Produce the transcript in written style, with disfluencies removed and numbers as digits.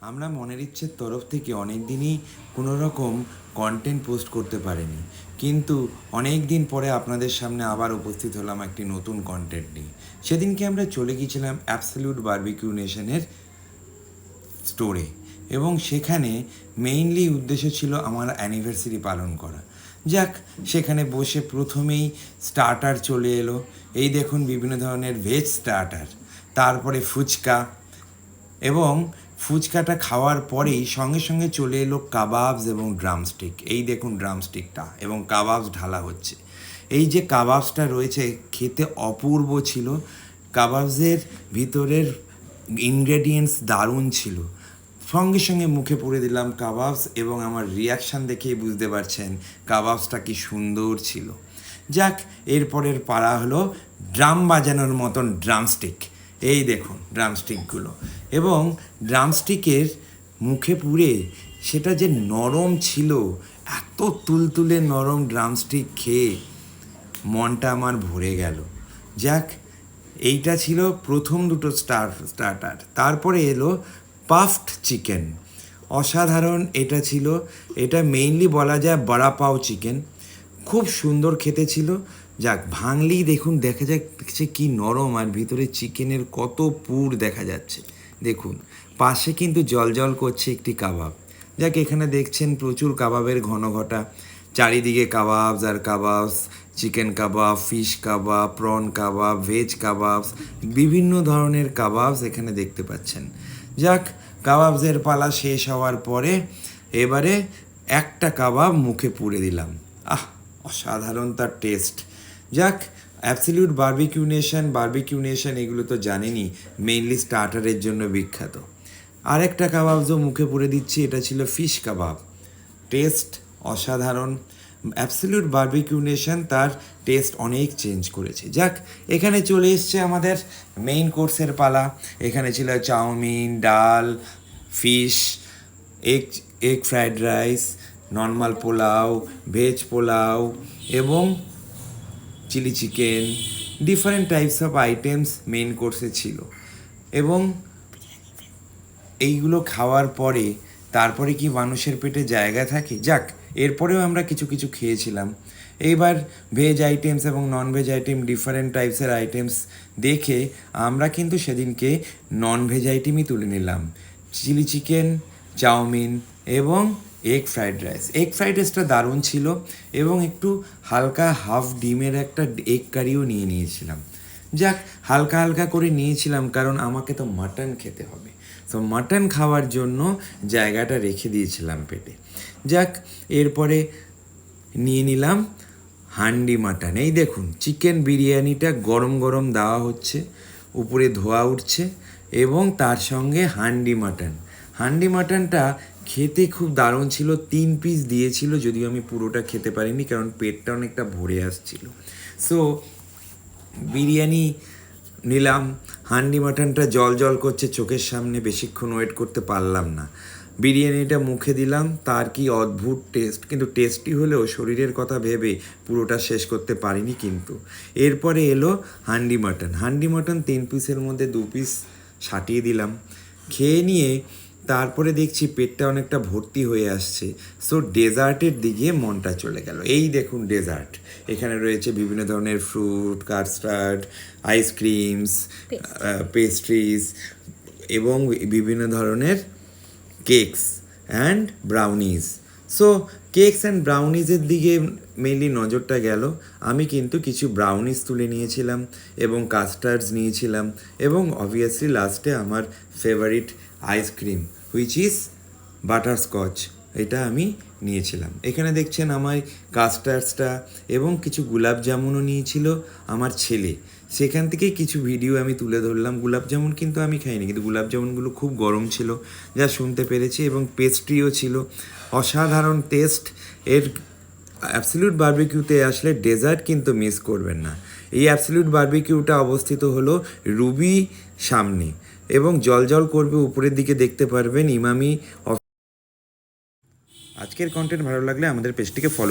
আমরা মনের ইচ্ছের তরফ থেকে অনেক দিনই কোনো রকম কন্টেন্ট পোস্ট করতে পারিনি, কিন্তু অনেক দিন পরে আপনাদের সামনে আবার উপস্থিত হলাম একটি নতুন কন্টেন্ট নিয়ে। সেদিনকে আমরা চলে গিয়েছিলাম অ্যাবসলিউট বারবিকিউ নেশনের স্টোরে, এবং সেখানে মেইনলি উদ্দেশ্য ছিল আমার অ্যানিভার্সারি পালন করা। যাক, সেখানে বসে প্রথমেই স্টার্টার চলে এলো। এই দেখুন বিভিন্ন ধরনের ভেজ স্টার্টার, তারপরে ফুচকা, এবং ফুচকাটা খাওয়ার পরেই সঙ্গে সঙ্গে চলে এলো কাবাবস এবং ড্রামস্টিক। এই দেখুন ড্রামস্টিকটা, এবং কাবাবস ঢালা হচ্ছে। এই যে কাবাবসটা রয়েছে খেতে অপূর্ব ছিল। কাবাবসের ভিতরের ইনগ্রেডিয়েন্টস দারুণ ছিল। সঙ্গে সঙ্গে মুখে পুরে দিলাম কাবাবস, এবং আমার রিয়াকশান দেখেই বুঝতে পারছেন কাবাবসটা কি সুন্দর ছিল। যাক, এরপরের পাড়া হলো ড্রাম বাজানোর মতন ড্রামস্টিক। এই দেখুন ড্রামস্টিকগুলো, এবং ড্রামস্টিকের মুখে পুরে সেটা যে নরম ছিল, এত তুলতুলে নরম ড্রামস্টিক খেয়ে মনটা আমার ভরে গেল। যাক, এইটা ছিল প্রথম দুটো স্টার্টার। তারপরে এলো পাফড চিকেন। অসাধারণ এটা ছিল। এটা মেইনলি বলা যায় বড়া পাও চিকেন। খুব সুন্দর খেতে ছিল। যাক, ভাঙলেই দেখুন দেখা যাচ্ছে কি নরম, আর ভিতরে চিকেনের কত পুর দেখা যাচ্ছে। দেখুন পাশে কিন্তু জল জল করছে একটি কাবাব। যাক, এখানে দেখছেন প্রচুর কাবাবের ঘনঘটা, চারিদিকে কাবাবস আর কাবাবস, চিকেন কাবাব, ফিশ কাবাব, প্রন কাবাব, ভেজ কাবাবস, বিভিন্ন ধরনের কাবাবস এখানে দেখতে পাচ্ছেন। যাক, কাবাবসের পালা শেষ হওয়ার পরে এবারে একটা কাবাব মুখে পুরে দিলাম। অসাধারণ তার টেস্ট। যাক, অ্যাবসলিউট বারবিকিউ নেশন এগুলো তো জানেনই মেইনলি স্টার্টারের জন্য বিখ্যাত। আরেকটা কাবাবও মুখে পুরে দিচ্ছি, এটা ছিল ফিশ কাবাব। টেস্ট অসাধারণ। অ্যাবসলিউট বারবিকিউ নেশন তার টেস্ট অনেক চেঞ্জ করেছে। যাক, এখানে চলে এসছে আমাদের মেইন কোর্সের পালা। এখানে ছিল চাউমিন, ডাল, fish, egg fried rice, normal pulao, veg pulao, এবং chilli chicken. Different types of items main কোর্সে ছিল, এবং এইগুলো খাওয়ার পরে তারপরে কি মানুষের পেটে জায়গা থাকে? যাক, এরপরেও আমরা কিছু কিছু খেয়েছিলাম। এইবার ভেজ আইটেমস এবং নন ভেজ আইটেম, ডিফারেন্ট টাইপসের আইটেমস দেখে আমরা কিন্তু সেদিনকে নন ভেজ আইটেমই তুলে নিলাম। চিলি চিকেন, চাউমিন, এবং এগ ফ্রাইড রাইসটা দারুণ ছিল, এবং একটু হালকা হাফ ডিমের একটা এগ কারিও নিয়ে নিয়েছিলাম। যাক, হালকা হালকা করে নিয়েছিলাম কারণ আমাকে তো মাটন খেতে হবে, তো মাটন খাওয়ার জন্য জায়গাটা রেখে দিয়েছিলাম পেটে। যাক, এরপরে নিয়ে নিলাম হান্ডি মাটন। এই দেখুন চিকেন বিরিয়ানিটা গরম গরম দেওয়া হচ্ছে, উপরে ধোয়া উঠছে, এবং তার সঙ্গে হান্ডি মাটনটা খেতে খুব দারুণ ছিল। 3 পিস দিয়েছিল, যদিও আমি পুরোটা খেতে পারিনি কারণ পেটটা অনেকটা ভরে আসছিল। সো বিরিয়ানি নিলাম, হান্ডি মাটনটা জল জল করছে চোখের সামনে, বেশিক্ষণ ওয়েট করতে পারলাম না। বিরিয়ানিটা মুখে দিলাম, তার কি অদ্ভুত টেস্ট, কিন্তু টেস্টি হলেও শরীরের কথা ভেবে পুরোটা শেষ করতে পারিনি। কিন্তু এরপরে এলো হান্ডি মাটন 3 পিসের মধ্যে 2 পিস ছাটিয়ে দিলাম। খেয়ে নিয়ে তারপরে দেখছি পেটটা অনেকটা ভর্তি হয়ে আসছে, সো ডেজার্টের দিকে মনটা চলে গেল। এই দেখুন ডেজার্ট, এখানে রয়েছে বিভিন্ন ধরনের ফ্রুট, কাস্টার্ড, আইসক্রিমস, পেস্ট্রিজ, এবং বিভিন্ন ধরনের cakes and brownies. So cakes and ব্রাউনিজের দিকে মেনলি নজরটা গেল। আমি কিন্তু কিছু ব্রাউনিজ তুলে নিয়েছিলাম, এবং কাস্টার্ডস নিয়েছিলাম, এবং অবভিয়াসলি লাস্টে আমার favourite ice cream which is butterscotch, এটা আমি নিয়েছিলাম। এখানে দেখছেন আমার কাস্টার্ডসটা, এবং কিছু গুলাব জামুনও নিয়েছিল আমার ছেলে। সেখান থেকেই কিছু ভিডিও আমি তুলে ধরলাম। গুলাব জামুন কিন্তু আমি খাইনি, কিন্তু গুলাব জামুনগুলো খুব গরম ছিল যা শুনতে পেরেছি, এবং পেস্ট্রিও ছিল। অসাধারণ টেস্ট এর। অ্যাবসলিউট বারবিকিউতে আসলে ডেজার্ট কিন্তু মিস করবেন না। এই অ্যাবসলিউট বারবিকিউটা অবস্থিত হলো রুবি সামনে, এবং জল জল করবে, উপরের দিকে দেখতে পারবেন ইমামি। আজকের কন্টেন্ট ভালো লাগলে আমাদের পেজটিকে ফলো